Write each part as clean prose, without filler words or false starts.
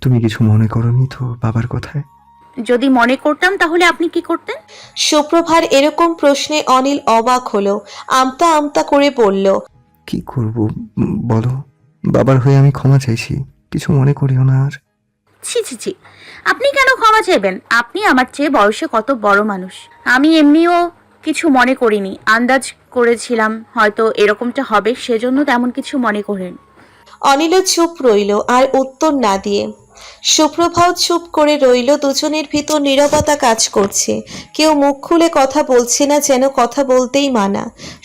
তুমি কিছু মনে করনি তো বাবার কথায়? যদি মনে করতাম তাহলে আপনি কি করতেন? সুপ্রভার এরকম প্রশ্নে অনিল অবাক হলো, আমতা আমতা করে বলল, কি করব বলো। বাবার হয়ে আমি ক্ষমা চাইছি, কিছু মনে করিও না আর। ছি ছি ছি, আপনি কেন ক্ষমা চাইবেন? আপনি আমার চেয়ে বয়সে কত বড় মানুষ। আমি এমনিও কিছু মনে করিনি, আন্দাজ করেছিলাম হয়তো এরকমটা হবে, সেজন্য তেমন কিছু মনে করেন। অনিলও চুপ রইল আর উত্তর না দিয়ে। সুপ্রভাও চুপ করে রইল। দুজনের ভিতর নীরবতা কাজ করছে, কেউ মুখ খুলে কথা বলছে না, যেন কথা বলতেই মানা।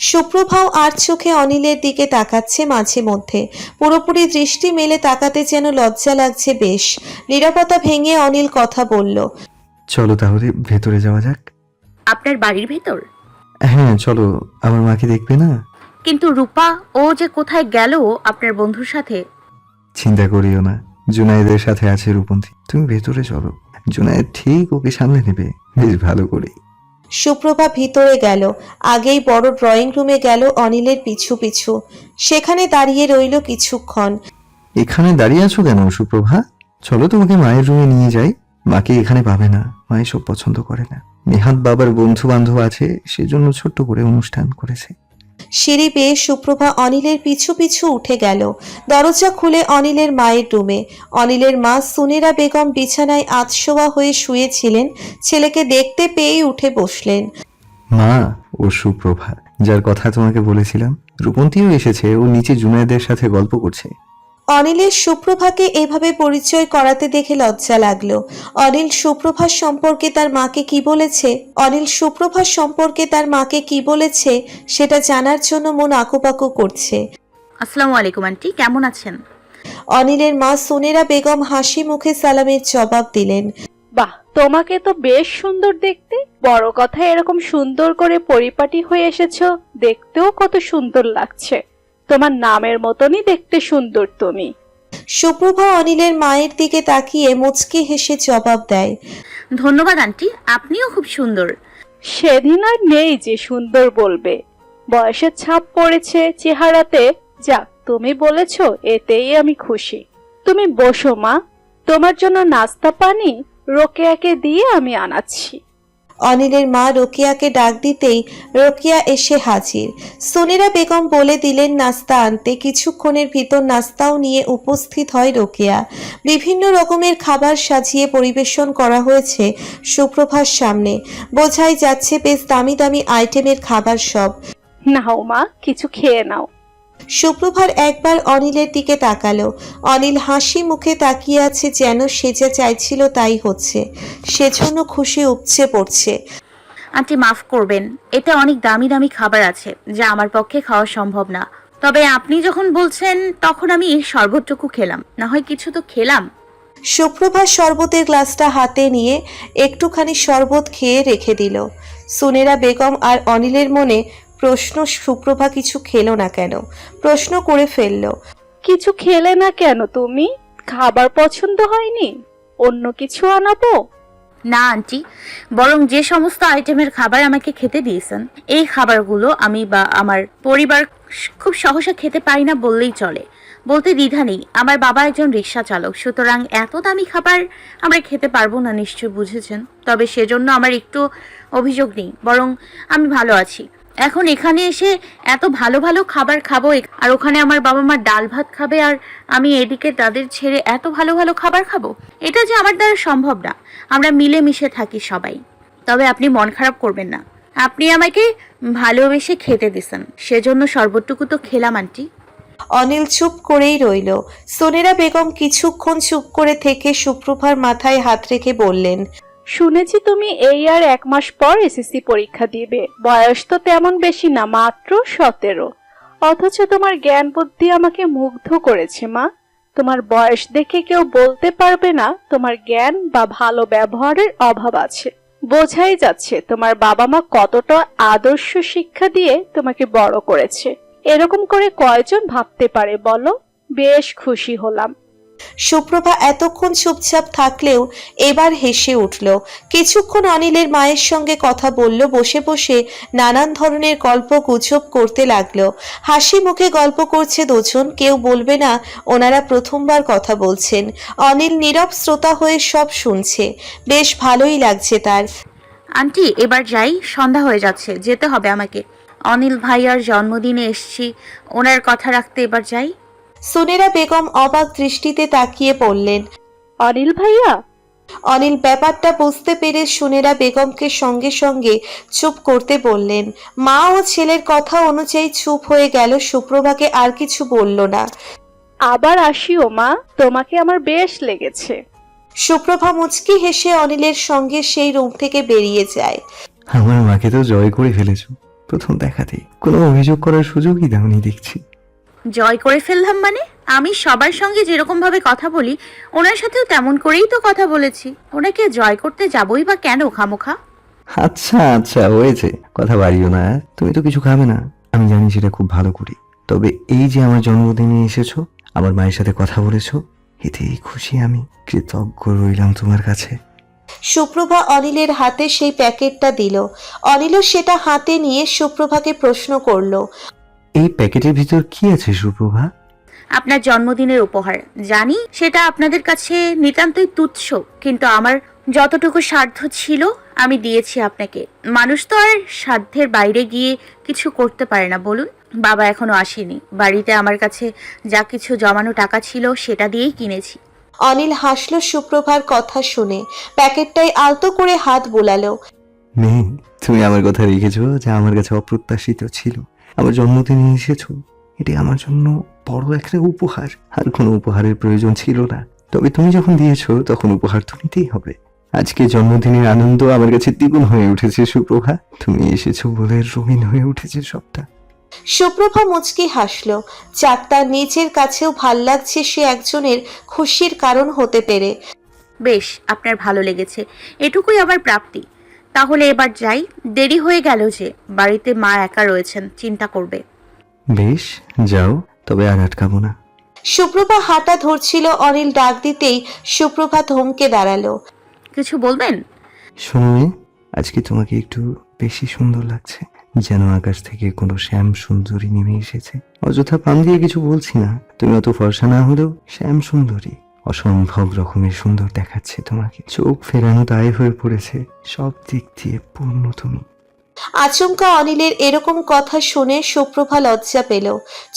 সুপ্রভাও আর চোখে অনিলের দিকে তাকাচ্ছে মাঝে মধ্যে, পুরোপুরি দৃষ্টি মেলে তাকাতে যেন লজ্জা লাগছে বেশ। নীরবতা ভেঙে অনিল কথা বলল, চলো তাহলে ভেতরে যাওয়া যাক। আপনার বাড়ির ভেতর? হ্যাঁ চলো, আমার মাকে দেখবে না? কিন্তু রূপা, ও যে কোথায় গেল আপনার বন্ধুর সাথে? চিন্তা করিও না, জুনায়েদের সাথে আছে রূপন্তী। তুমি ভেতরে চলো, জুনায়েদ ঠিক ওকে সামলে নেবে বেশ ভালো করে। সুপ্রভা ভিতরে গেল, আগেই বড় ড্রয়িং রুমে গেল অনিলের পিছু পিছু। সেখানে দাঁড়িয়ে রইল কিছুক্ষণ। এখানে দাঁড়িয়ে আছো কেন সুপ্রভা? চলো তোমাকে মায়ের রুমে নিয়ে যাই। মাকে এখানে পাবে না, মা এসব পছন্দ করে না। নেহাত বাবার বন্ধু বান্ধব আছে, সেজন্য ছোট্ট করে অনুষ্ঠান করেছে। সিঁড়ি বেয়ে সুপ্রভা অনিলের পিছু পিছু উঠে গেল। দরজা খুলে অনিলের মায়ের রুমে। অনিলের মা সুনেরা বেগম বিছানায় আধশোয়া হয়ে শুয়েছিলেন। ছেলেকে দেখতে পেয়েই উঠে বসলেন। মা, ও সুপ্রভা, যার কথা তোমাকে বলেছিলাম। রূপন্তীও এসেছে, ও নিচে জুনায়েদের সাথে গল্প করছে। অনিলের সুপ্রভাকে এভাবে পরিচয় করাতে দেখে লজ্জা লাগলো। অনিল সুপ্রভার সম্পর্কে তার মাকে কি বলেছে, অনিল সুপ্রভার সম্পর্কে তার মাকে কি বলেছে সেটা জানার জন্য মন আকুপাকু করছে। আসসালামু আলাইকুম আন্টি, কেমন আছেন? অনিলের মা সুনেরা বেগম হাসি মুখে সালামের জবাব দিলেন। বাহ, তোমাকে তো বেশ সুন্দর দেখতে। বড় কথা, এরকম সুন্দর করে পরিপাটি হয়ে এসেছো, দেখতেও কত সুন্দর লাগছে। তোমার নামের মতনই দেখতে সুন্দর তুমি। সুপ্রভা অনিলের মায়ের দিকে তাকিয়ে মুচকি হেসে জবাব দেয়, ধন্যবাদ আন্টি, আপনিও খুব সুন্দর। সেদিন আর নেই যে সুন্দর বলবে, বয়সের ছাপ পড়েছে চেহারাতে। যাক, তুমি বলেছো, এতেই আমি খুশি। তুমি বসো মা, তোমার জন্য নাস্তা পানি রোকেয়াকে দিয়ে আমি আনাচ্ছি। অনিলের মা রোকেয়াকে ডাক দিতেই রোকেয়া এসে হাজির। সুনেরা বেগম বলে দিলেন নাস্তা আনতে। কিছুক্ষণের ভিতর নাস্তাও নিয়ে উপস্থিত হয় রোকেয়া। বিভিন্ন রকমের খাবার সাজিয়ে পরিবেশন করা হয়েছে সুপ্রভার সামনে। বোঝাই যাচ্ছে বেশ দামি দামি আইটেমের খাবার সব। নাও মা, কিছু খেয়ে নাও। সুপ্রভার একবার অনিলের দিকে তাকালো। অনিল হাসি মুখে তাকিয়ে আছে, যেন সে যা চাইছিল তাই হচ্ছে, সেজন্য খুশি উপচে পড়ছে। আন্টি মাফ করবেন, এতে অনেক দামি দামি খাবার আছে যা আমার পক্ষে খাওয়া সম্ভব না। তবে আপনি যখন বলছেন তখন আমি এই শরবতটুকু খেলাম, না হয় কিছু তো খেলাম। সুপ্রভা শরবতের গ্লাসটা হাতে নিয়ে একটুখানি শরবত খেয়ে রেখে দিল। সুনেরা বেগম আর অনিলের মনে প্রশ্ন, সুপ্রভা কিছু খেলো না কেন, প্রশ্ন করে ফেলল। কিছু খেলে না কেন তুমি? খাবার পছন্দ হয়নি? অন্য কিছু আনাবো? না আন্টি, বরং যে সমস্ত আইটেমের খাবার আমাকে খেতে দিয়েছেন, এই খাবারগুলো আমি বা আমার পরিবার খুব সহসা খেতে পারি না বললেই চলে। বলতে দ্বিধা নেই, আমার বাবা একজন রিক্সা চালক, সুতরাং এত দামি খাবার আমরা খেতে পারবো না, নিশ্চয় বুঝেছেন। তবে সেজন্য আমার একটু অভিযোগ নেই, বরং আমি ভালো আছি। এখন এখানে এসে এত ভালো ভালো খাবার খাবো, আর ওখানে আমার বাবা মা ডাল ভাত খাবে, আর আমি এদিকে তাদের ছেড়ে এত ভালো ভালো খাবার খাবো, এটা যে আমার দ্বারা সম্ভব না। আমরা মিলেমিশে থাকি সবাই। তবে আপনি মন খারাপ করবেন না, আপনি আমাকে ভালোবেসে খেতে দিছেন, সেজন্য শরবতটুকু তো খেলাম আন্টি। অনিল চুপ করেই রইল। সুনেরা বেগম কিছুক্ষণ চুপ করে থেকে সুপ্রভার মাথায় হাত রেখে বললেন, শুনেছি তুমি এই আর 1 মাস পর এসএসসি পরীক্ষা দিবে। বয়স তো তেমন বেশি না, মাত্র 17। অথচ তোমার জ্ঞান বুদ্ধি আমাকে মুগ্ধ করেছে মা। তোমার বয়স দেখে কেউ বলতে পারবে না তোমার জ্ঞান বা ভালো ব্যবহারের অভাব আছে। বোঝাই যাচ্ছে তোমার বাবা মা কতটা আদর্শ শিক্ষা দিয়ে তোমাকে বড় করেছে। এরকম করে কয়জন ভাবতে পারে বলো? বেশ খুশি হলাম। সুপ্রভা এতক্ষণ চুপচাপ থাকলেও এবার হেসে উঠল। কিছুক্ষণ অনিলের মায়ের সঙ্গে কথা বলল, বসে বসে নানান ধরনের গল্প গুজব করতে লাগলো। হাসি মুখে গল্প করছে দুজন, কেউ বলবে না ওনারা প্রথমবার কথা বলছেন। অনিল নীরব শ্রোতা হয়ে সব শুনছে, বেশ ভালোই লাগছে তার। আন্টি এবার যাই, সন্ধ্যা হয়ে যাচ্ছে, যেতে হবে আমাকে। অনিল ভাইয়ার জন্মদিনে এসছি, ওনার কথা রাখতে এবার যাই। সুনেরা বেগম অবাক দৃষ্টিতে তাকিয়ে পড়লেন। অনিল ভাইয়া? অনিল ব্যাপারটা বুঝতে পেরে সুনেরা বেগমকে সঙ্গে সঙ্গে চুপ করতে বললেন। মা ও ছেলের কথা অনুযায়ী চুপ হয়ে গেল, সুপ্রভাকে আর কিছু বলল না। আবার আসিও মা, তোমাকে আমার বেশ লেগেছে। সুপ্রভা মুচকি হেসে অনিলের সঙ্গে সেই রুম থেকে বেরিয়ে যায়। আমার মাকে তো জয় করে ফেলেছো প্রথম দেখাতেই, কোনো অভিযোগ করার সুযোগই দাওনি দেখছি। জয় করে ফেললাম মানে? আমি সবার সঙ্গে যেরকম ভাবে কথা বলি ওনার সাথেও তেমন করেই তো কথা বলেছি। ওনাকে জয় করতে যাবই বা কেন খামোখা? আচ্ছা আচ্ছা হয়েছে, কথা বাড়িও না। তুমি তো কিছু খাবে না, আমি জানি সেটা খুব ভালো করি। তবে এই যে আমার জন্মদিনে এসেছো, আমার মায়ের সাথে কথা বলেছো, এতেই খুশি আমি। কৃতজ্ঞ রইলাম তোমার কাছে। সুপ্রভা অনিলের হাতে সেই প্যাকেটটা দিল। অনিলও সেটা হাতে নিয়ে সুপ্রভাকে প্রশ্ন করলো। এই প্যাকেটের ভিতর কি আছে সুপ্রভা? আপনার জন্মদিনের উপহার। জানি সেটা আপনাদের কাছে নিতান্তই তুচ্ছ, কিন্তু আমার যতটুকু সাধ্য ছিল আমি দিয়েছি আপনাকে। মানুষ তো আর সাধ্যের বাইরে গিয়ে কিছু করতে পারে না বলুন। বাবা এখনো আসেনি, বাড়িতে আমার কাছে যা কিছু জমানো টাকা ছিল সেটা দিয়েই কিনেছি। অনিল হাসলো সুপ্রভার কথা শুনে, প্যাকেটটাই আলতো করে হাত বোলালো। মেয়ে, তুমি আমার কথা রেখেছো, যা আমার কাছে অপ্রত্যাশিত ছিল। আমার জন্মদিনে এসেছো, এটি আমার জন্য বড় একটা উপহার। আর কোনো উপহারের প্রয়োজন ছিল না, তবে তুমি যখন দিয়েছো তখন উপহার তো নিতেই হবে। আজকে জন্মদিনের আনন্দ আমার কাছে দ্বিগুণ হয়ে উঠেছে সুপ্রভা। তুমি এসেছো বলে রঙিন হয়ে উঠেছে সবটা। সুপ্রভা মুচকি হাসলো, যাক তার নিজের কাছেও ভাল লাগছে সে একজনের খুশির কারণ হতে পেরে। বেশ, আপনার ভালো লেগেছে, এটুকুই আমার প্রাপ্তি। তাহলে এবার যাই, দেরি হয়ে গেল যে। বাড়িতে মা একা রয়েছেন, চিন্তা করবে। বেশ, যাও, তবে আর আটকাবো না। সুপ্রভা হাঁটা ধরছিল, অনিল ডাক দিতেই সুপ্রভা থমকে দাঁড়ালো। কিছু বলবেন? শোনো মেয়ে, আজকে তোমাকে একটু বেশি সুন্দর লাগছে, যেন আকাশ থেকে কোনো শ্যাম সুন্দরী নেমে এসেছে। অযথা পান দিয়ে কিছু বলছি না, তুমি অত ফর্সা না হলেও শ্যাম সুন্দরী। অসম্ভব রকমের সুন্দর দেখাচ্ছে তোমাকে, চোখ ফেরানো দায় হয়ে পড়েছে, সব দিক দিয়ে পূর্ণ তুমি। আচমকা অনিলের এরকম কথা শুনে সুপ্রভা লজ্জা পেল,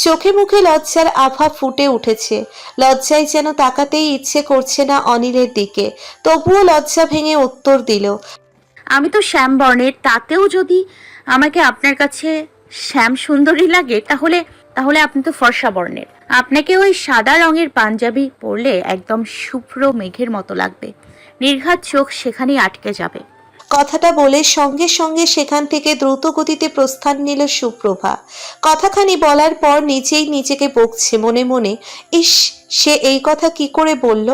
চোখে মুখে লজ্জার আভা ফুটে উঠেছে। লজ্জায় যেন তাকাতেই ইচ্ছে করছে না অনিলের দিকে, তবুও লজ্জা ভেঙে উত্তর দিল। আমি তো শ্যাম বর্ণের, তাতেও যদি আমাকে আপনার কাছে শ্যাম সুন্দরী লাগে তাহলে তাহলে আপনি তো ফর্সা বর্ণের। আপনাকে ওই সাদা রঙের পাঞ্জাবি পরলে একদম শুভ্র মেঘের মতো লাগবে। নির্ঘাত চোখ সেখানেই আটকে যাবে। কথাটা বলে সঙ্গে সঙ্গে সেখান থেকে দ্রুত গতিতে প্রস্থান নিল সুপ্রভা। কথাখানি বলার পর নিজেই নিজেকে বকছে মনে মনে, ইস সে এই কথা কি করে বলল।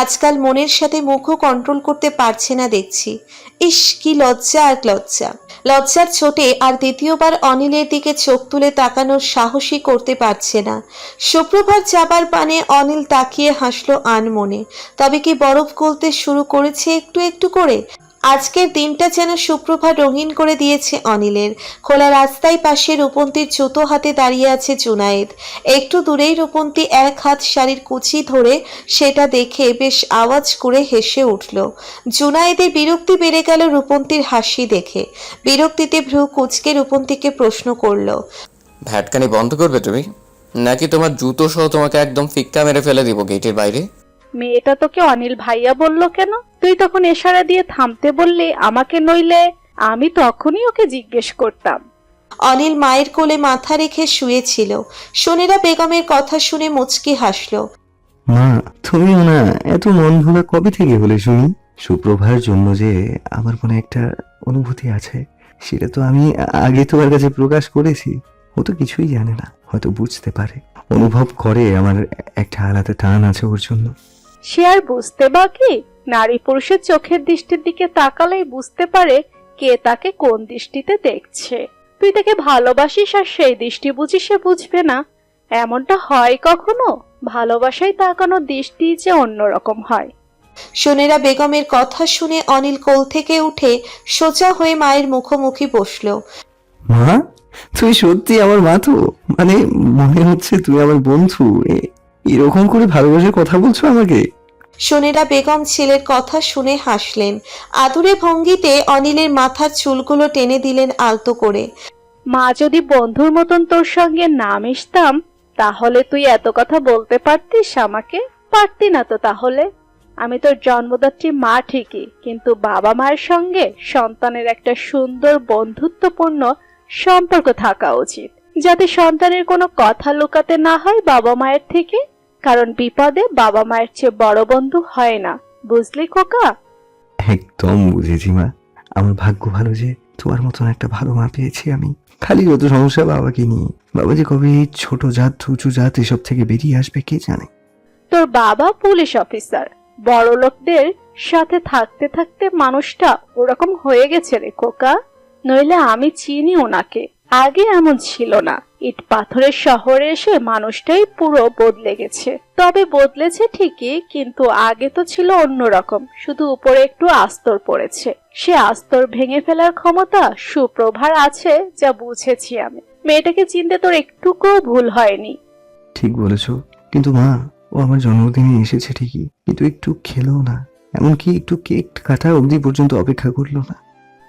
আজকাল মনের সাথে মুখও কন্ট্রোল করতে পারছে না দেখছি। ইস কি লজ্জা আর লজ্জা। লজ্জার চোটে আর দ্বিতীয়বার অনিলের দিকে চোখ তুলে তাকানোর সাহসই করতে পারছে না। সুপ্রভার যাবার পানে অনিল তাকিয়ে হাসলো আনমনে। তবে কি বরফ গলতে শুরু করেছে একটু একটু করে। আজকের দিনটা যেন সুপ্রভা রঙিন করে দিয়েছে অনিলের। খোলা রাস্তায় পাশে রূপন্তীর জুতো হাতে দাঁড়িয়ে আছে জুনায়েদ। একটু দূরেই রূপন্তী এক হাত শাড়ির কুচি ধরে সেটা দেখে বেশ আওয়াজ করে হেসে উঠল। জুনায়েদের বিরক্তি বেড়ে গেল রূপন্তীর হাসি দেখে। বিরক্তিতে ভ্রু কুচকে রূপন্তীকে প্রশ্ন করল, ভ্যাটকানি বন্ধ করবে তুমি, নাকি তোমার জুতো সহ তোমাকে একদম ফিক্কা মেরে ফেলে দিব গেটের বাইরে? মেয়েটা তোকে অনিল ভাইয়া বলল কেন? তুই তখন ইশারা দিয়ে থামতে বললি আমাকে, নইলে আমি তখনই ওকে জিজ্ঞেস করতাম। অনিল মায়ের কোলে মাথা রেখে শুয়েছিল। সোনেরা বেগমের কথা শুনে মুচকি হাসলো। মা, তুমিও না এত মন ভোলা কবে থেকে হলে শুনি? সুপ্রভার জন্য যে আমার মনে একটা অনুভূতি আছে, সেটা তো আমি আগে তোমার কাছে প্রকাশ করেছি। ও তো কিছুই জানে না, হয়তো বুঝতে পারে, অনুভব করে আমার একটা আলাদা টান আছে ওর জন্য। সে আর বুঝতে বাকি? নারী পুরুষের চোখের দৃষ্টির দিকে তাকালেই বুঝতে পারে কে তাকে কোন দৃষ্টিতে দেখছে। তুই তাকে ভালোবাসিস আর সেই দৃষ্টি বুঝি সে বুঝবে না? এমনটা হয় কখনো? ভালোবাসায় তাকানো দৃষ্টি যে অন্যরকম হয়। সোনেরা বেগমের কথা শুনে অনিল কোল থেকে উঠে সোজা হয়ে মায়ের মুখোমুখি বসলো। মা, তুই সত্যি আমার মা তো? মানে মনে হচ্ছে তুই আমার বন্ধু। এরকম করে ভালোবাসার কথা বলছো আমাকে? সোনেরা বেগম ছেলের কথা শুনে হাসলেন। আদুরে ভঙ্গিতে অনিলের মাথার চুলগুলো টেনে দিলেন আলতো করে। মা, যদি বন্ধুর মতন তোর সঙ্গে না মিশতাম তাহলে তুই এত কথা বলতে পারতিস আমাকে? পারতি না তো তাহলে? আমি তোর জন্মদাত্রী মা ঠিকই, কিন্তু বাবা মায়ের সঙ্গে সন্তানের একটা সুন্দর বন্ধুত্বপূর্ণ সম্পর্ক থাকা উচিত, যাতে সন্তানের কোনো কথা লুকাতে না হয় বাবা মায়ের থেকে। কারণ বিপদে বাবা মায়ের চেয়ে বড় বন্ধু হয় না, বুঝলি খোকা? একদম বুঝেছি মা। আমার ভাগ্য ভালো যে তোমার মতন একটা ভালো মা পেয়েছি আমি। খালি যত সমস্যা বাবাকে নিয়ে। বাবা যে কবে এই ছোট জাত উঁচু জাত এসব থেকে বেরিয়ে আসবে কে জানে। তোর বাবা পুলিশ অফিসার, বড় লোকদের সাথে থাকতে থাকতে মানুষটা ওরকম হয়ে গেছে রে খোকা। নইলে আমি চিনি ওনাকে, আগে এমন ছিল না। ইট পাথরের শহরে এসে মানুষটাই পুরো বদলে গেছে। তবে বদলেছে ঠিকই, কিন্তু আগে তো ছিল অন্যরকম, শুধু উপরে একটু আস্তর পড়েছে। সে আস্তর ভেঙে ফেলার ক্ষমতা সুপ্রভার আছে, যা বুঝেছি আমি। মেয়েটাকে চিনতে তোর একটুকুও ভুল হয়নি। ঠিক বলেছো, কিন্তু মা, ও আমার জন্মদিনে এসেছে ঠিকই, কিন্তু একটু খেলো না। এমনকি একটু কেক কাটা অবধি পর্যন্ত অপেক্ষা করলো না।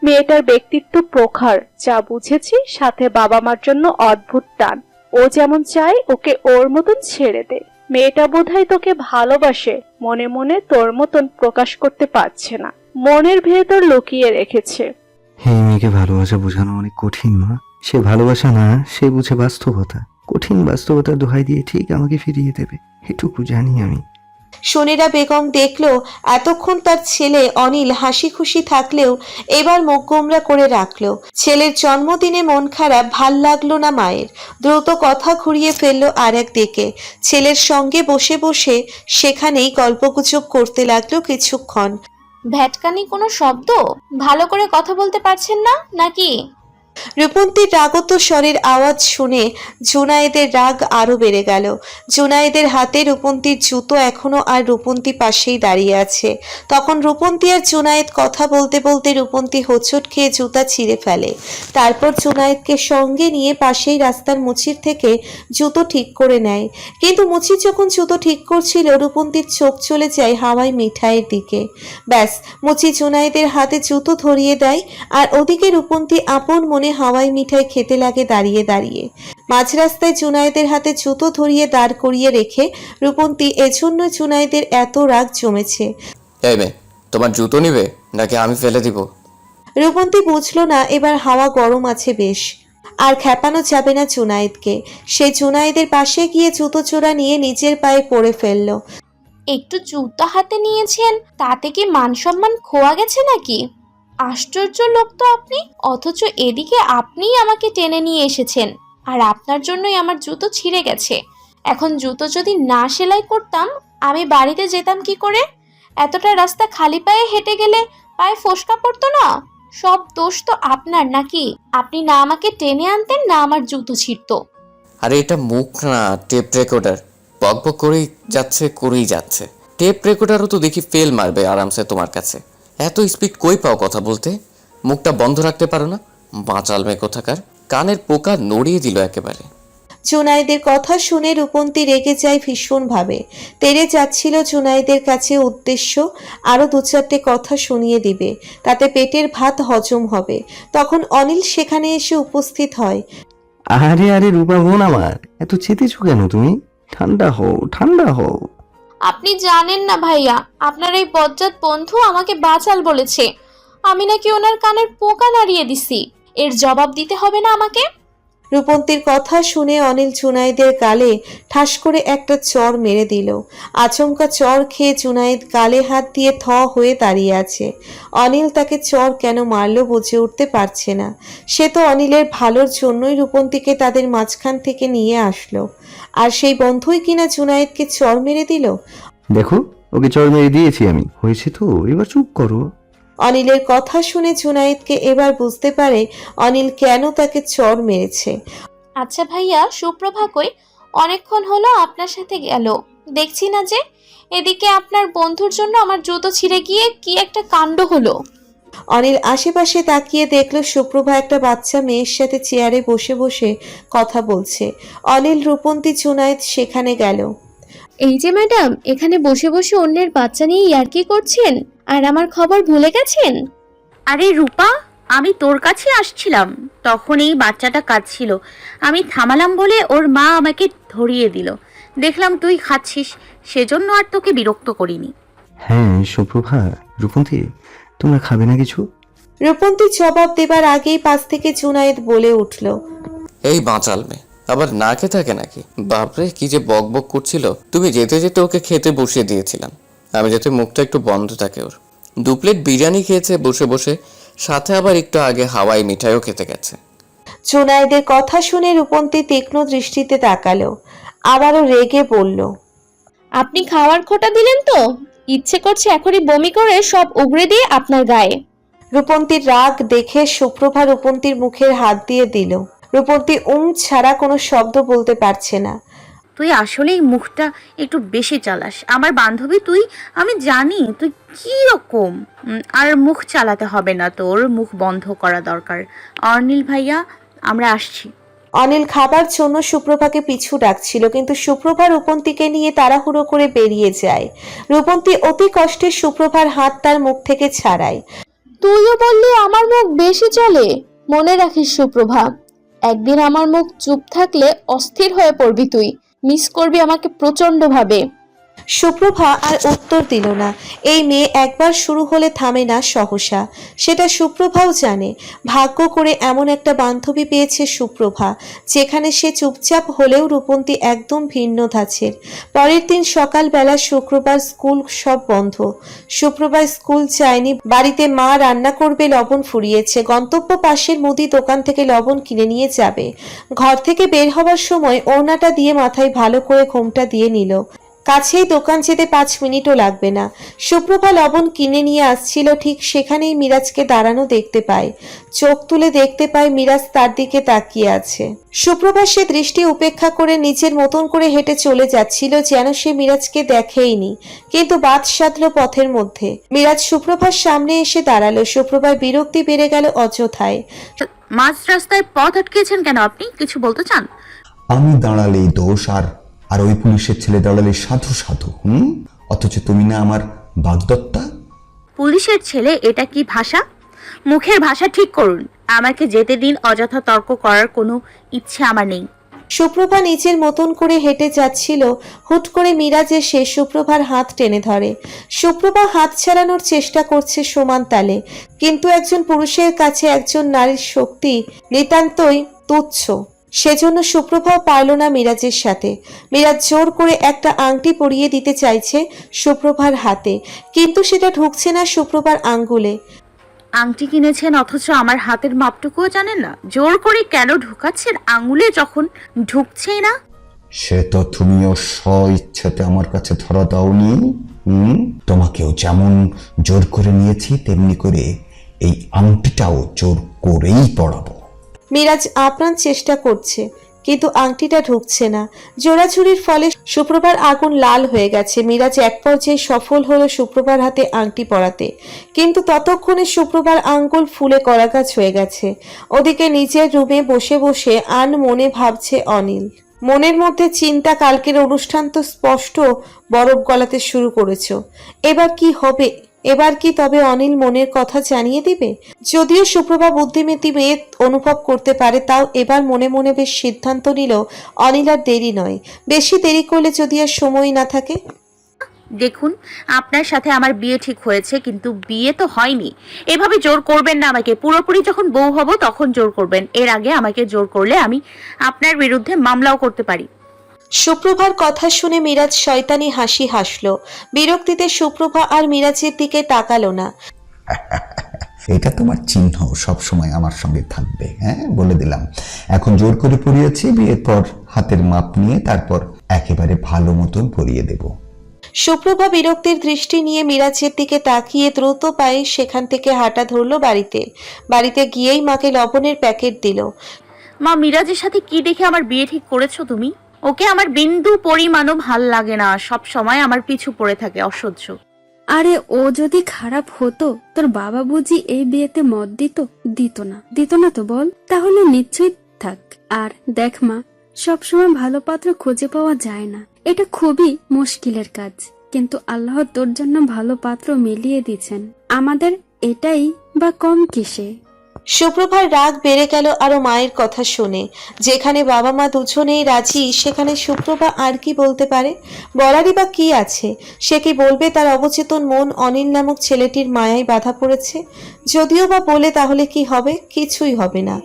মেয়েটার ব্যক্তিত্ব প্রখর, যা বুঝেছি, সাথে বাবা মার জন্য অদ্ভুত টান। ও যেমন চায় ওকে ওর মতন ছেড়ে দে। মেয়েটা বোধহয় তোকে ভালোবাসে, মনে মনে তোর মতন প্রকাশ করতে পারছে না, মনের ভেতর লুকিয়ে রেখেছে। এই মেয়েকে ভালোবাসা বোঝানো অনেক কঠিন মা। সে ভালোবাসা না, সে বুঝে বাস্তবতা। কঠিন বাস্তবতার দোহাই দিয়ে ঠিক আমাকে ফিরিয়ে দেবে, এটুকু জানি আমি। সোনেরা বেগম দেখলো এতক্ষণ তার ছেলে অনিল হাসি খুশি থাকলেও এবার মুখ গোমরা করে রাখলো। ছেলের জন্মদিনে মন খারাপ, ভাল লাগলো না মায়ের। দ্রুত কথা ঘুরিয়ে ফেললো আর এক দিকে। ছেলের সঙ্গে বসে বসে সেখানেই গল্পগুজব করতে লাগলো কিছুক্ষণ। ভ্যাটকানি কোনো শব্দ? ভালো করে কথা বলতে পারছেন না নাকি? রূপন্তীর রাগত স্বরের আওয়াজ শুনে জুনায়েদের রাগ আরো বেড়ে গেল। জুনায়েদের হাতে রূপন্তীর জুতো এখনো আর রূপন্তী পাশেই দাঁড়িয়ে আছে। তখন রূপন্তী আর জুনায়েদ কথা বলতে বলতে রূপন্তী হোঁচট খেয়ে জুতা ছিঁড়ে ফেলে। তারপর জুনায়েদকে সঙ্গে নিয়ে পাশেই রাস্তার মুচির থেকে জুতো ঠিক করে নেয়। কিন্তু মুচি যখন জুতো ঠিক করছিল, রূপন্তীর চোখ চলে যায় হাওয়াই মিঠাইয়ের দিকে। ব্যাস, মুচি জুনায়েদের হাতে জুতো ধরিয়ে দেয়, আর ওদিকে রূপন্তী আপন মনে হাওয়াই মিঠাই খেতে লাগে দাঁড়িয়ে দাঁড়িয়ে। মাঝ রাস্তায় জুনায়েদের হাতে জুতো ধরিয়ে দাঁড় করিয়ে রেখে রূপন্তী এজন্য জুনায়েদের এত রাগ জমেছে। এই মেয়ে, তোমার জুতো নিবে নাকি আমি ফেলে দিব? রূপন্তী বুঝলো না এবার হাওয়া গরম আছে বেশ, আর খেপানো যাবে না জুনায়েদকে। সে জুনায়েদের পাশে গিয়ে জুতো চোরা নিয়ে নিজের পায়ে পরে ফেললো। একটু জুতো হাতে নিয়েছেন, তাতে কি মান সম্মান খোয়া গেছে নাকি? আশ্চর্য লোক তো আপনি, অথচ এদিকে আপনিই আমাকে টেনে নিয়ে এসেছেন, আর আপনার জন্যই আমার জুতো ছিঁড়ে গেছে। এখন জুতো যদি না সেলাই করতাম আমি বাড়িতে যেতাম কি করে? এতটা রাস্তা খালি পায়ে হেঁটে গেলে পায়ে ফোসকা পড়তো না? সব দোষ তো আপনার নাকি? আপনি না আমাকে টেনে আনতেন, না আমার জুতো ছিঁড়তো। আরে এটা মুখ না, টেপ রেকর্ডার। বক বক করেই যাচ্ছে। টেপ রেকর্ডারও তো দেখি ফেল মারবে আরামসে তোমার কাছে। এত স্পিড কই পাও কথা বলতে? মুখটা বন্ধ রাখতে পারো না? বাঁচাল মেয়ে কোথাকার, কানের পোকা নড়িয়ে দিল একেবারে। জুনায়েদের কথা শুনে রূপন্তী রেগে যায় ভীষণভাবে। তেড়ে যাচ্ছিল জুনায়েদের কাছে, উদ্দেশ্য আরো দু চারটে কথা শুনিয়ে দিবে, তাতে পেটের ভাত হজম হবে। তখন অনিল সেখানে এসে উপস্থিত হয়। আরে আরে রূপা বোন আমার, এত চেতেছো কেন তুমি? ঠান্ডা হও, ঠান্ডা হও। আপনি জানেন না ভাইয়া, আপনার এই বজ্জাত বন্ধু আমাকে বাঁচাল বলেছে। আমি নাকি ওনার কানের পোকা নাড়িয়ে দিছি। এর জবাব দিতে হবে না আমাকে? রূপন্তীর কথা শুনে অনিল জুনায়েদের গালে ঠাস করে একটা চর মেরে দিল। আচমকা চর খেয়ে জুনায়েদ গালে হাত দিয়ে থ হয়ে দাঁড়িয়ে আছে। অনিল তাকে চর কেন মারলো বুঝে উঠতে পারছে না। সে তো অনিলের ভালোর জন্যই রূপন্তীকে তাদের মাঝখান থেকে নিয়ে আসলো, আর সেই বন্ধুই কিনা জুনায়েদকে চর মেরে দিল। দেখো, ওকে চড় মেরে দিয়েছি আমি, হয়েছে তো, এবার চুপ করো। অনিলের কথা শুনে জুনায়েদকে এবার বুঝতে পারে অনিল কেন তাকে চর মেরেছে। আচ্ছা ভাইয়া, সুপ্রভা কই? অনেকক্ষণ হলো আপনার সাথে গেল, দেখছি না যে। এদিকে আপনার বন্ধুর জন্য আমার জুতো ছিঁড়ে গিয়ে কি একটা কাণ্ড হলো। অনিল আশেপাশে তাকিয়ে দেখলো সুপ্রভা একটা বাচ্চা মেয়ের সাথে চেয়ারে বসে বসে কথা বলছে। অনিল, রূপন্তী, জুনায়েদ সেখানে গেল। এই যে ম্যাডাম, এখানে বসে বসে অন্যের বাচ্চা নিয়ে ইয়ার্কি করছেন আর আমার খবর ভুলে গেছেন? আরে রূপা, আমি তোর কাছে আসছিলাম, তখন এই বাচ্চাটা কাঁদছিল। আমি থামালাম বলে ওর মা আমাকে ধরিয়ে দিল। দেখলাম তুই খাচ্ছিস, সেজন্য আর তোকে বিরক্ত করিনি। হ্যাঁ সুপ্রভা, রূপন্তী, তোমরা খাবে না কিছু? রূপন্তী জবাব দেবার আগেই পাশ থেকে জুনায়েদ বলে উঠল, এই বাঁচাল মেয়ে আবার না খেয়ে থাকে নাকি? বাপরে কি যে বক বক করছিল। তুমি যেতে যেতে ওকে খেতে বসিয়ে দিয়েছিলাম আমি, যাতে মুখটা একটু বন্ধ থাকে ওর। 2 প্লেট বিরিয়ানি খেয়েছে বসে বসে, সাথে আবার একটু আগে হাওয়াই মিঠাইও খেতে গেছে। জুনায়েদের কথা শুনে রূপন্তী তীক্ষ্ণ দৃষ্টিতে তাকালো, আবারও রেগে বলল, আপনি খাওয়ার খোটা দিলেন তো? ইচ্ছে করছে এখনই বমি করে সব উগড়ে দিয়ে আপনার গায়ে। রূপন্তীর রাগ দেখে সুপ্রভা রূপন্তীর মুখের হাত দিয়ে দিল। রূপন্তী ছাড়া কোনো শব্দ বলতে পারছে না। তুই আসলেই মুখটা একটু বেশি চালাস আমার বান্ধবী। আমি জানি তুই কি রকম। আর মুখ চালাতে হবে না, তোর মুখ বন্ধ করা দরকার। অর্নিল ভাইয়া, আমরা আসছি। অনিল খাবার জন্য সুপ্রভাকে পিছু ডাকছিল, কিন্তু সুপ্রভা রূপন্তীকে নিয়ে তাড়াহুড়ো করে বেরিয়ে যায়। রূপন্তী অতি কষ্টে সুপ্রভার হাত তার মুখ থেকে ছাড়ায়। তুইও বললি আমার মুখ বেশি চলে। মনে রাখিস সুপ্রভা, একদিন আমার মুখ চুপ থাকলে অস্থির হয়ে পড়বি তুই। মিস করবি আমাকে প্রচন্ড ভাবে। সুপ্রভা আর উত্তর দিল না। এই মেয়ে একবার শুরু হলে থামে না সহসা, সেটা সুপ্রভাও জানে। ভাগ্য করে এমন একটা বান্ধবী পেয়েছে সুপ্রভা, যেখানে সে চুপচাপ হলেও রূপন্তী একদম ভিন্ন ধাঁচের। পরের দিন সকালবেলা, শুক্রবার, স্কুল সব বন্ধ। সুপ্রভা স্কুল যায়নি, বাড়িতে মা রান্না করবে, লবণ ফুরিয়েছে। গন্তব্য পাশের মুদি দোকান থেকে লবণ কিনে নিয়ে যাবে। ঘর থেকে বের হবার সময় ওড়নাটা দিয়ে মাথায় ভালো করে ঘোমটা দিয়ে নিল। কাছেই দোকান যেতে 5 মিনিটও লাগবে না। সুপ্রভা লবণ কিনে নিয়ে আসছিল, ঠিক সেখানেই মিরাজকে দাঁড়ানো দেখতে পায়। চোখ তুলে দেখতে পায় মিরাজ তার দিকে তাকিয়ে আছে। সুপ্রভা সে দৃষ্টি উপেক্ষা করে নিজের মতন করে হেঁটে চলে যাচ্ছিল, যেন সে মিরাজকে দেখেইনি। কিন্তু বাদ সাধলো পথের মধ্যে। মিরাজ সুপ্রভার সামনে এসে দাঁড়ালো। সুপ্রভার বিরক্তি বেড়ে গেল অযথায়। মাঝ রাস্তায় পথ আটকেছেন কেন? আপনি কিছু বলতে চান? আমি দাঁড়ালেই দোষ, আর ওই পুলিশের ছেলে দাঁড়ালে সাধু সাধু। অথচ তুমি না আমার বাগদত্তা। পুলিশের ছেলে, এটা কি ভাষা? মুখের ভাষা ঠিক করুন। আমাকে যেতে দিন, অযথা তর্ক করার কোনো ইচ্ছে আমার নেই। সুপ্রভা নিজের মতন করে হেঁটে যাচ্ছিল, হুট করে মিরাজ এসে সুপ্রভার হাত টেনে ধরে। সুপ্রভা হাত ছাড়ানোর চেষ্টা করছে সমান তালে, কিন্তু একজন পুরুষের কাছে একজন নারীর শক্তি নিতান্তই তুচ্ছ। সেজন্য সুপ্রভাও পারল না মিরাজের সাথে। মিরাজ জোর করে একটা আংটি পরিয়ে দিতে চাইছে সুপ্রভার হাতে, কিন্তু সেটা ঢুকছে না সুপ্রভার আঙ্গুলে। আংটি কিনেছেন অথচ আমার হাতের মাপটুকুও জানেন না? জোর করে কেন ঢুকাচ্ছেন আঙুলে যখন ঢুকছেই না? সে তো তুমিও ইচ্ছাতে আমার কাছে ধরা দাওনি। তোমাকেও যেমন জোর করে নিয়েছি, তেমনি করে এই আংটিটাও জোর করেই পড়াবো। মিরাজ আপ্রাণ চেষ্টা করছে, কিন্তু আংটিটা ঢুকছে না। জোড়াছুরির ফলে সুপ্রভার আগুন লাল হয়ে গেছে। মিরাজ এক পর্যায়ে সফল হলো সুপ্রভার হাতে আংটি পরাতে, কিন্তু ততক্ষণে সুপ্রভার আঙ্গুল ফুলে করাগাছ হয়ে গেছে। ওদিকে নিজের রুমে বসে বসে মনে ভাবছে অনিল। মনের মধ্যে চিন্তা, কালকের অনুষ্ঠান তো স্পষ্ট বরফ গলাতে শুরু করেছ। এবার কি হবে? এবার কি তবে অনিল মনের কথা জানিয়ে দিবে? যদিও সুপ্রভা বুদ্ধিমতী মেয়ে, অনুভব করতে পারে, তাও এবার মনে মনে বেশ সিদ্ধান্ত নিল অনিল আর দেরি নয়। বেশি দেরি করলে যদি আর সময় না থাকে। দেখুন, আপনার সাথে আমার বিয়ে ঠিক হয়েছে, কিন্তু বিয়ে তো হয়নি। এভাবে জোর করবেন না আমাকে। পুরোপুরি যখন বউ হব তখন জোর করবেন। এর আগে আমাকে জোর করলে আমি আপনার বিরুদ্ধে মামলাও করতে পারি। সুপ্রভার কথা শুনে মিরাজ শয়তানি হাসি হাসলো। বিরক্তিতে সুপ্রভা আর মিরাজের দিকে তাকালো না। এটা তোমার চিহ্ন, সব সময় আমার সঙ্গে থাকবে। বলে দিলাম। এখন জোর করে পরিয়েছি, বিয়ের পর হাতের মাপ নিয়ে তারপর একেবারে ভালো মতন পরিয়ে দেব। সুপ্রভা বিরক্তির দৃষ্টি নিয়ে মিরাজের দিকে তাকিয়ে দ্রুত পায়ে সেখান থেকে হাঁটা ধরলো বাড়িতে গিয়েই মাকে লবণের প্যাকেট দিল। মা, মিরাজের সাথে কি দেখে আমার বিয়ে ঠিক করেছো তুমি? ও ওকে আমার বিন্দু পরিমাণও ভাল লাগে না, সব সময় আমার পিছু পড়ে থাকে, অসহ্য। আরে ও যদি খারাপ হতো তোর বাবা বুঝি এই বিয়েতে মত দিত? দিত না তো বল? তাহলে নিশ্চয়ই থাক। আর দেখ মা, সবসময় ভালো পাত্র খুঁজে পাওয়া যায় না, এটা খুবই মুশকিলের কাজ, কিন্তু আল্লাহ তোর জন্য ভালো পাত্র মিলিয়ে দিয়েছেন, আমাদের এটাই বা কম কিসে? সুপ্রভার রাগ বেড়ে গেল আরো মায়ের কথা শুনে। যেখানে বাবা মা দুজনেই রাজি, সেখানে সুপ্রভা আর কি বলতে পারে? বলারই বা কি আছে? সে কি বলবে তার অবচেতন মন অনিল নামক ছেলেটির মায়ায় বাধা পড়েছে? যদিও বা বলে তাহলে কি হবে? কিছুই হবে না।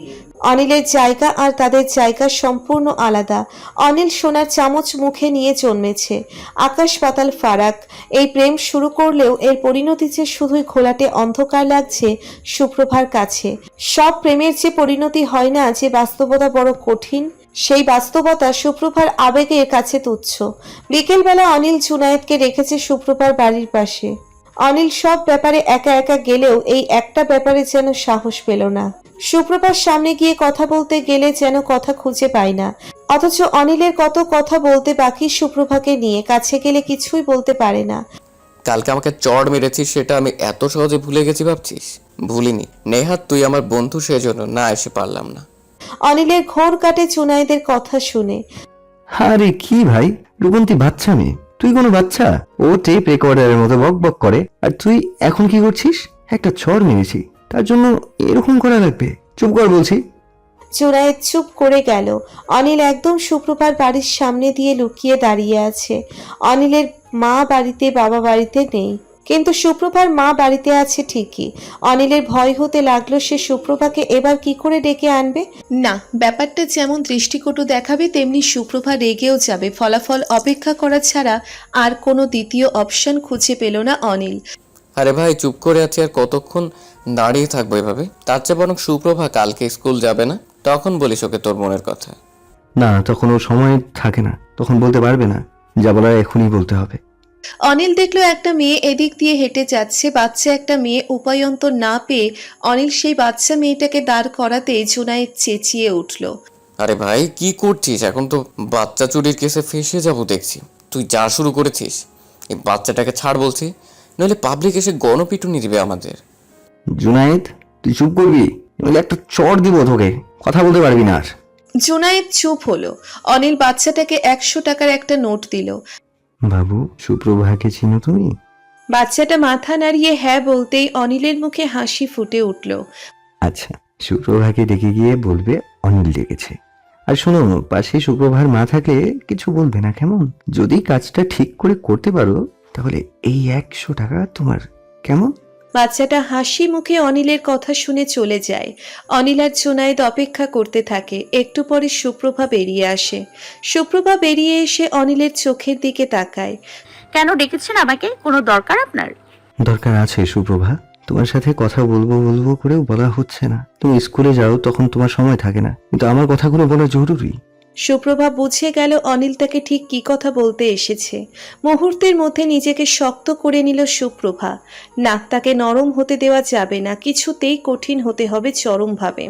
অনিলের জায়গা আর তাদের জায়গা সম্পূর্ণ আলাদা। অনিল সোনার চামচ মুখে নিয়ে জন্মেছে, আকাশ পাতাল ফারাক। এই প্রেম শুরু করলেও এর পরিণতি যে শুধুই ঘোলাটে অন্ধকার লাগছে সুপ্রভার কাছে। সব প্রেমের যে পরিণতি হয় না, যে বাস্তবতা বড় কঠিন, সেই বাস্তবতা সুপ্রভার আবেগের কাছে তুচ্ছ। বিকেলবেলা অনিল জুনায়েদকে রেখেছে সুপ্রভার বাড়ির পাশে। অনিল সব ব্যাপারে একা একা গেলেও এই একটা ব্যাপারে যেন সাহস পেল না। সুপ্রভার সামনে গিয়ে কথা বলতে গেলে যেন কথা খুঁজে পায় না, অথচ অনিলের কত কথা বলতে বাকি সুপ্রভাকে নিয়ে, কাছে গেলে কিছুই বলতে পারে না। কালকে আমাকে চড় মেরেছিস, সেটা আমি এত সহজে ভুলে গেছি ভাবছিস? ভুলিনি নেহাত, তুই আমার বন্ধু, সেজন্য না এসে পারলাম না। অনিলের ঘোর কাটে জুনায়েদের কথা শুনে। আরে কি ভাই, রূপন্তী বাচ্চা মেয়ে, তুই কোনো বাচ্চা? ও টেপ রেকর্ডারের মতো বক বক করে, আর তুই এখন কি করছিস? একটা চড় মেরেছি, তার জন্য এরকম করা লাগবে? চুপ কর বলছি। জুনায়েদ চুপ করে গেল। অনিল একদম সুপ্রভার বাড়ির সামনে দিয়ে লুকিয়ে দাঁড়িয়ে আছে। অনিলের মা বাড়িতে, বাবা বাড়িতে নেই, কিন্তু সুপ্রভার মা বাড়িতে আছে ঠিকই। অনিলের ভয় হতে লাগলো সে সুপ্রভাকে এবার কি করে ডেকে আনবে। না, ব্যাপারটা যেমন দৃষ্টিকটু দেখাবে তেমনি সুপ্রভা রেগেও যাবে। ফলাফল অপেক্ষা করা ছাড়া আর কোনো দ্বিতীয় অপশন খুঁজে পেল না অনিল। আরে ভাই, চুপ করে আছি, আর কতক্ষণ দাঁড়িয়ে থাকবো এভাবে? তার চেয়ে বরং সুপ্রভা কালকে স্কুল যাবে না, তখন বলিস ওকে তোর মনের কথা। না, তখন ও সময় থাকে না, তখন বলতে পারবে না, যা বলার এখনই বলতে হবে। অনিল দেখলো একটা মেয়ে এদিক দিয়ে হেঁটে যাচ্ছে, বাচ্চা একটা মেয়ে। উপায়ন্তর না পেয়ে অনিল সেই বাচ্চা মেয়েটাকে দাঁড় করাতে জুনায়েদ চেঁচিয়ে উঠল। আরে ভাই, কি করছিস? এখন তো বাচ্চা চুরির কেসে ফেঁসে যাবো দেখছি। তুই যা শুরু করেছিস, এই বাচ্চাটাকে ছাড় বলছি, নইলে পাবলিক এসে গণপিটুনি দিবে আমাদের। জুনায়েদ, তুই চুপ করবি, নইলে একটা চড় দিব তোকে, কথা বলতে পারবি না আর। জুনায়েদ চুপ হলো। অনিল বাচ্চাটাকে 100 টাকার একটা নোট দিল। বাবু, সুপ্রভাকে চিনো তুমি? বাচ্চাটা মাথা নাড়িয়ে হ্যাঁ বলতেই অনিলের মুখে হাসি ফুটে উঠল। আচ্ছা, সুপ্রভাকে ডেকে গিয়ে বলবে অনিল ডেকেছে। আর শোনো, পাশে সুপ্রভার মা থাকলে কিছু বলবে না, কেমন? যদি কাজটা ঠিক করে করতে পারো তাহলে এই 100 টাকা তোমার, কেমন? বাচ্চাটা হাসি মুখে অনিলের কথা শুনে চলে যায়। অনিল আর জুনায়েদ অপেক্ষা করতে থাকে। একটু পরে সুপ্রভা বেরিয়ে আসে। সুপ্রভা বেরিয়ে এসে অনিলের চোখের দিকে তাকায়। কেন ডেকেছেন আমাকে? কোনো দরকার আপনার? দরকার আছে সুপ্রভা, তোমার সাথে কথা বলবো বলবো করেও বলা হচ্ছে না। তুমি স্কুলে যাও, তখন তোমার সময় থাকে না, কিন্তু আমার কথাগুলো বলা জরুরি। সুপ্রভা বুঝে গেল অনিল তাকে ঠিক কি কথা বলতে এসেছে। মুহূর্তের মধ্যে নিজেকে শক্ত করে নিল সুপ্রভা। না, তাকে নরম হতে দেওয়া যাবে না, কিছুতেই কঠিন হতে হবে চরমভাবে।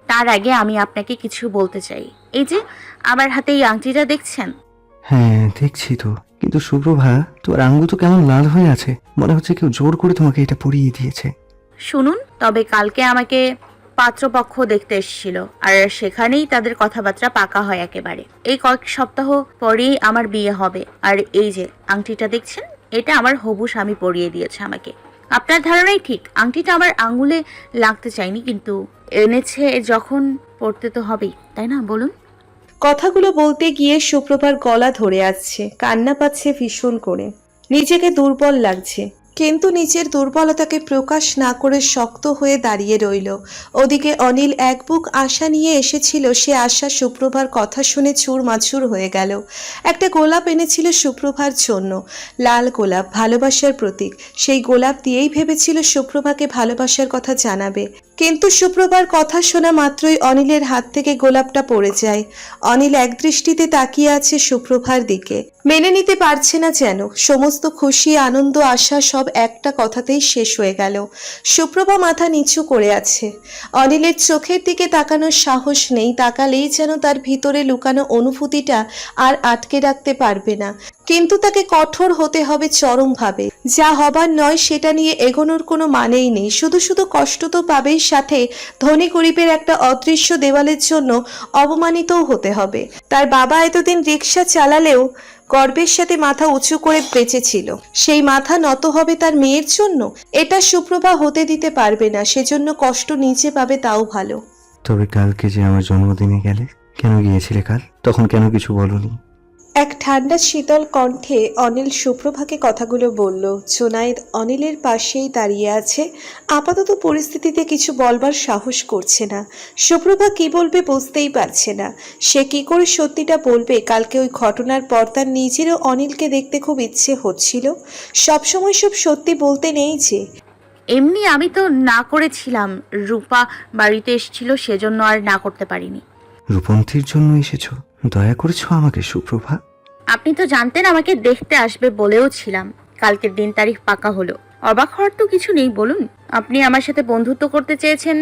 তার আগে আমি আপনাকে কিছু বলতে চাই। এই যে আমার হাতে এই আংটিটা দেখছেন? হ্যাঁ দেখছি তো, কিন্তু সুপ্রভা, তোমার আঙ্গুল তো কেমন লাল হয়ে আছে, মনে হচ্ছে কেউ জোর করে তোমাকে এটা পরিয়ে দিয়েছে। শুনুন, তবে কালকে আমাকে পাত্রপক্ষ দেখতে এসেছিল, আর সেখানেই তাদের কথাবার্তা পাকা হয় একেবারে। এই কয়েক সপ্তাহ পরেই আমার বিয়ে হবে। আর এই যে আংটিটা দেখছেন, এটা আমার হবু স্বামী পরিয়ে দিয়েছে আমাকে। আপনার ধারণাই ঠিক, আংটিটা আমার আঙ্গুলে লাগতে চাইনি, কিন্তু এনেছে যখন পড়তে তো হবেই, তাই না বলুন? কথাগুলো বলতে গিয়ে সুপ্রভার গলা ধরে আসছে, কান্না পাচ্ছে ভীষণ করে। নিজেকে দুর্বল লাগছে, কিন্তু নিজের দুর্বলতাকে প্রকাশ না করে শক্ত হয়ে দাঁড়িয়ে রইল। ওদিকে অনিল এক বুক আশা নিয়ে এসেছিল, সে আশা সুপ্রভার কথা শুনে চুরমাচুর হয়ে গেল। একটা গোলাপ এনেছিল সুপ্রভার জন্য, লাল গোলাপ, ভালোবাসার প্রতীক। সেই গোলাপ দিয়েই ভেবেছিল সুপ্রভাকে ভালোবাসার কথা জানাবে, কিন্তু সুপ্রভার কথা শোনা মাত্রই অনিলের হাত থেকে গোলাপটা পড়ে যায়। অনিল একদৃষ্টিতে তাকিয়ে আছে সুপ্রভার দিকে, মেনে নিতে পারছে না যেন। সমস্ত খুশি, আনন্দ, আশা সব একটা কথাতেই শেষ হয়ে গেল। সুপ্রভা মাথা নিচু করে আছে। অনিলের চোখের দিকে তাকানোর সাহস নেই, তাকালেই যেন তার ভিতরে লুকানো অনুভূতিটা আর আটকে রাখতে পারবে না। কিন্তু তাকে কঠোর হতে হবে চরমভাবে। যা হবার নয় সেটা নিয়ে এগোনোর কোনো মানেই নেই। শুধু শুধু কষ্ট তো পাবেই, সাথে ধনী গরিবের একটা অদৃশ্য দেওয়ালের জন্য অবমানিতও হতে হবে। তার বাবা এতদিন রিক্সা চালালেও গর্বের সাথে মাথা উঁচু করে বেঁচেছিল, সেই মাথা নত হবে তার মেয়ের জন্য? এটা সুপ্রভা হতে দিতে পারবে না। সেজন্য কষ্ট নিচে পাবে তাও ভালো। তবে কালকে যে আমার জন্মদিনে গেলে, কেন গিয়েছিলে কাল? তখন কেন কিছু বলনি? এক ঠান্ডা শীতল কণ্ঠে অনিল সুপ্রভাকে কথাগুলো বলল। জুনায়েদ অনিলের পাশেই দাঁড়িয়ে আছে। আপাতত পরিস্থিতিতে কিছু বলবার সাহস করছে না। সুপ্রভা কি বলবে বুঝতেই পারছে না। সে কি করে সত্যিটা বলবে? কালকে ওই ঘটনার পর তার নিজেরও অনিলকে দেখতে খুব ইচ্ছে হচ্ছিল। সবসময় সব সত্যি বলতে নেই যে। এমনি আমি তো না করেছিলাম, রূপা বাড়িতে এসেছিল সেজন্য আর না করতে পারিনি। রূপন্তীর জন্য এসেছো? দয়া করেছো আমাকে সুপ্রভা। আপনি তো জানতেন আমাকে দেখতে আসবে, বলেও ছিলাম। কালকের দিন তারিখ পাকা হলো, অবাক হওয়ার তো কিছু নেই বলুন। আপনি আমার সাথে বন্ধুত্ব করতে চেয়েছেন,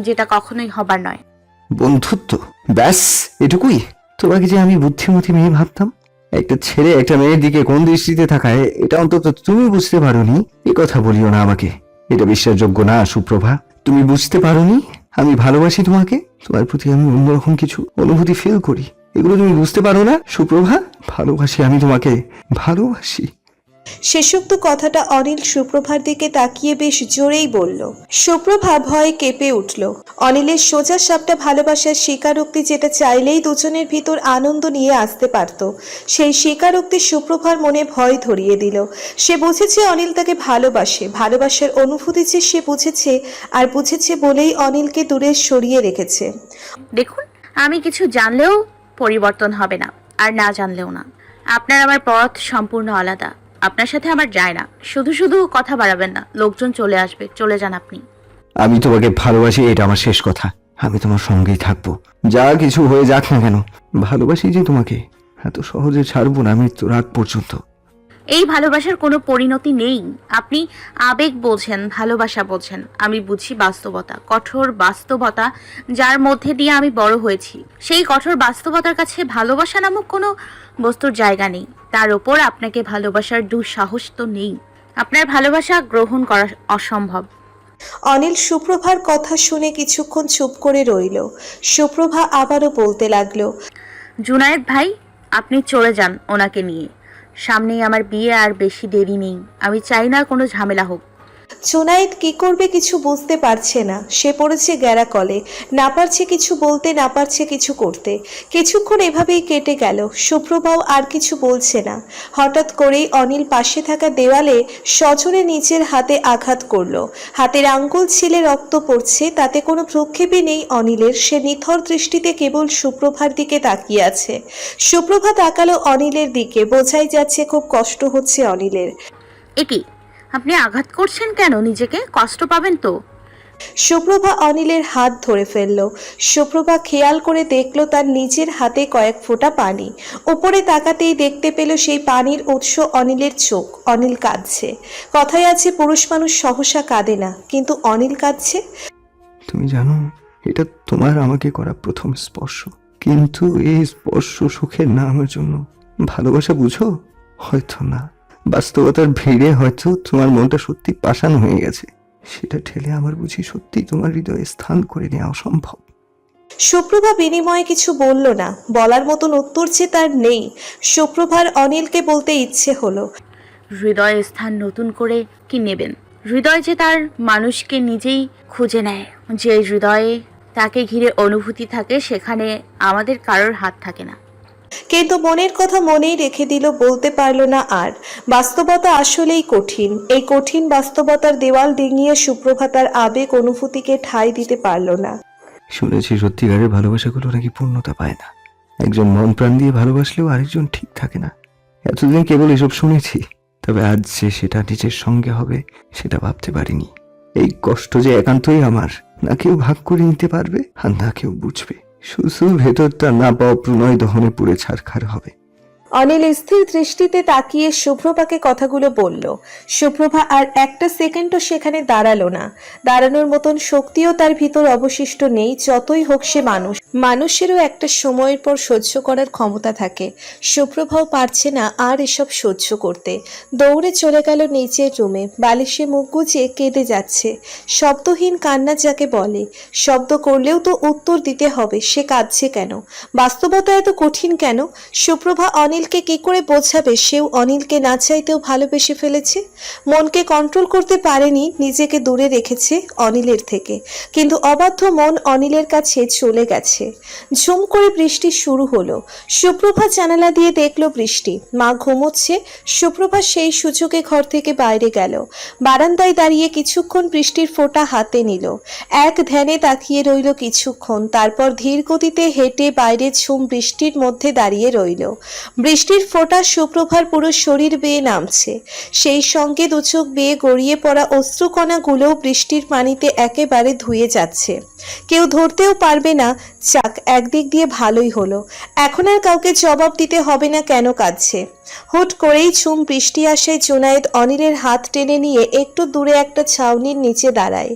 যেটা কখনোই হবার নয়। বন্ধুত্ব? ব্যাস এটুকুই? তোমাকে যে আমি বুদ্ধিমতী মেয়ে ভাবতাম, একটা ছেলে একটা মেয়ের দিকে কোন দৃষ্টিতে তাকায় এটা অন্তত তুমি বুঝতে পারোনি। এ কথা বলিও না আমাকে, এটা বিশ্বাসযোগ্য না সুপ্রভা। তুমি বুঝতে পারোনি আমি ভালোবাসি তোমাকে, তোমার প্রতি আমি অন্যরকম কিছু অনুভূতি ফিল করি। এগুলো তুমি বুঝতে পারো না সুপ্রভা? ভালোবাসি আমি তোমাকে, ভালোবাসি। শেষোক্ত কথাটা অনিল সুপ্রভার দিকে তাকিয়ে বেশ জোরেই বলল। সুপ্রভা ভয়ে কেঁপে উঠল। অনিলের সোজা সাপটা ভালোবাসার স্বীকারোক্তি, যেটা চাইলেই দুজনের ভিতর আনন্দ নিয়ে আসতে পারত, সেই স্বীকারোক্তি সুপ্রভার মনে ভয় ধরিয়ে দিল। সে বুঝেছে অনিল তাকে ভালোবাসে, ভালোবাসার অনুভূতি যে সে বুঝেছে, আর বুঝেছে বলেই অনিলকে দূরে সরিয়ে রেখেছে। দেখুন, আমি কিছু জানলেও পরিবর্তন হবে না, আর না জানলেও না। আপনার আমার পথ সম্পূর্ণ আলাদা। আপনার সাথে আমার যায় না। শুধু শুধু কথা বাড়াবেন না, লোকজন চলে আসবে। চলে যান আপনি। আমি তোমাকে ভালোবাসি, এটা আমার শেষ কথা। আমি তোমার সঙ্গেই থাকবো, যা কিছু হয়ে যাক না কেন। ভালোবাসি যে তোমাকে, এত সহজে ছাড়বো না মৃত্যুর আগ পর্যন্ত। এই ভালোবাসার কোনো পরিণতি নেই। আপনি আবেগ বোঝেন, ভালোবাসা বোঝেন। আমি বুঝি বাস্তবতা, কঠোর বাস্তবতা, যার মধ্যে দিয়ে আমি বড় হয়েছি। সেই কঠোর বাস্তবতার কাছে ভালোবাসা নামক কোনো বস্তুর জায়গা নেই। তার উপর আপনাকে ভালোবাসার দুঃসাহস তো নেই। আপনার ভালোবাসা গ্রহণ করা অসম্ভব। অনিল সুপ্রভার কথা শুনে কিছুক্ষণ চুপ করে রইল। সুপ্রভা আবারও বলতে লাগলো। জুনায়েদ ভাই, আপনি চলে যান ওনাকে নিয়ে। সামনেই আমার বিয়ে, আর বেশি দেরি নেই। আমি চাই না কোনো ঝামেলা হোক। জুনায়েদ কি করবে কিছু বুঝতে পারছে না। সে পড়েছে গ্যারাকলে, না পারছে কিছু বলতে, না পারছে কিছু করতে। কিছুক্ষণ এভাবেই কেটে গেল। সুপ্রভাও আর কিছু বলছে না। হঠাৎ করেই অনিল পাশে থাকা দেওয়ালে সজোরে নিচের হাতে আঘাত করলো। হাতের আঙ্গুল ছিলে রক্ত পড়ছে, তাতে কোনো ভ্রুক্ষেপই নেই অনিলের। সে নিথর দৃষ্টিতে কেবল সুপ্রভার দিকে তাকিয়ে আছে। সুপ্রভা তাকালো অনিলের দিকে, বোঝাই যাচ্ছে খুব কষ্ট হচ্ছে অনিলের। একি, আপনি আঘাত করছেন কেন? নিজেকে কষ্ট পাবেন তো। সুপ্রভা অনিলের হাত ধরে ফেলল। সুপ্রভা খেয়াল করে দেখল তার নিজের হাতে কয়েক ফোঁটা পানি। উপরে তাকাতেই দেখতে পেল সেই পানির উৎস অনিলের চোখ। অনিল কাঁদছে। কথায় আছে পুরুষ মানুষ সহসা কাঁদে না, কিন্তু অনিল কাঁদছে। তুমি জানো, এটা তোমার আমাকে করা প্রথম স্পর্শ, কিন্তু এই স্পর্শ সুখের না আমার জন্য। ভালোবাসা বুঝো? হয়তো না। বাস্তবতার ভিড়ে হয়তো তোমার মনটা সত্যি পাষাণ হয়ে গেছে। সেটা ঠেলে আমার বুঝি সত্যি তোমার হৃদয়ে স্থান করে নেওয়া অসম্ভব। সুপ্রভা বিনিময়ে কিছু বলল না। বলার মতন উত্তর যে তার নেই। সুপ্রভার অনিলকে বলতে ইচ্ছে হলো। হৃদয়ে স্থান নতুন করে কি নেবেন? হৃদয় যে তার মানুষকে নিজেই খুঁজে নেয়। যে হৃদয়ে তাকে ঘিরে অনুভূতি থাকে, সেখানে আমাদের কারোর হাত থাকে না। কিন্তু মনের কথা মনেই রেখে দিল, বলতে পারল না আর। বাস্তবতা আসলেই কঠিন। এই কঠিন বাস্তবতার দেওয়াল ডিঙিয়ে সুপ্রভা তার আবেগ অনুভূতিকে ঠাঁই দিতে পারল না। শুনেছি সত্যিকারের ভালোবাসাগুলো নাকি পূর্ণতা পায় না। একজন মন প্রাণ দিয়ে ভালোবাসলেও আরেকজন ঠিক থাকে না। এতদিন কেবল এসব শুনেছি, তবে আজ যে সেটা নিজের সঙ্গে হবে সেটা ভাবতে পারিনি। এই কষ্ট যে একান্তই আমার। না কেউ ভাগ করে নিতে পারবে আর না কেউ বুঝবে। শুধু ভেতরটা না পাওয়া প্রণয় দহনে পুড়ে ছারখার হবে। অনিল স্থির দৃষ্টিতে তাকিয়ে শুভ্রভাকে কথাগুলো বলল। শুভ্রভা আর একটা সেকেন্ডও সেখানে দাঁড়ালো না। দাঁড়ানোর মতন শক্তিও তার ভিতর অবশিষ্ট নেই। যতই হোক সে মানুষ, মানুষেরও একটা সময়ের পর সহ্য করার ক্ষমতা থাকে। শুভ্রভাও পারছে না আর এসব সহ্য করতে। দৌড়ে চলে গেল নিচের রুমে। বালিশে মুখ গুজে কেঁদে যাচ্ছে। শব্দহীন কান্না যাকে বলে। শব্দ করলেও তো উত্তর দিতে হবে, সে কাঁদছে কেন? বাস্তবতা এত কঠিন কেন? শুভ্রভা অনিলকে কি করে বোঝাবে সেও অনিলকে না চাইতেও ভালোবেসে ফেলেছে? মনকে কন্ট্রোল করতে পারেনি, নিজেকে দূরে রেখেছে অনিলের থেকে। কিন্তু অবাধ্য মন অনিলের কাছে চলে গেছে। ঝুম করে বৃষ্টি শুরু হলো। সুপ্রভা জানালা দিয়ে দেখলো বৃষ্টি। মা ঘুমোচ্ছে। সুপ্রভা সেই সুযোগে ঘর থেকে বাইরে গেল। বারান্দায় দাঁড়িয়ে কিছুক্ষণ বৃষ্টির ফোঁটা হাতে নিল। এক ধ্যানে তাকিয়ে রইল কিছুক্ষণ। তারপর ধীর গতিতে হেঁটে বাইরে ঝুম বৃষ্টির মধ্যে দাঁড়িয়ে রইল। বৃষ্টির ফোঁটা সুপ্রভার পুরো শরীর বেয়ে নামছে। সেই সঙ্গে দুচোখ বেয়ে গড়িয়ে পড়া অশ্রুকণাগুলোও বৃষ্টির পানিতে একেবারে ধুয়ে যাচ্ছে। কেউ ধরতেও পারবে না। যাক, একদিক দিয়ে ভালোই হলো। এখন আর কাউকে জবাব দিতে হবে না কেন কাঁদছে। হুট করেই ঝুম বৃষ্টি আসায় জুনায়েদ অনিলের হাত টেনে নিয়ে একটু দূরে একটা ছাউনির নিচে দাঁড়ায়।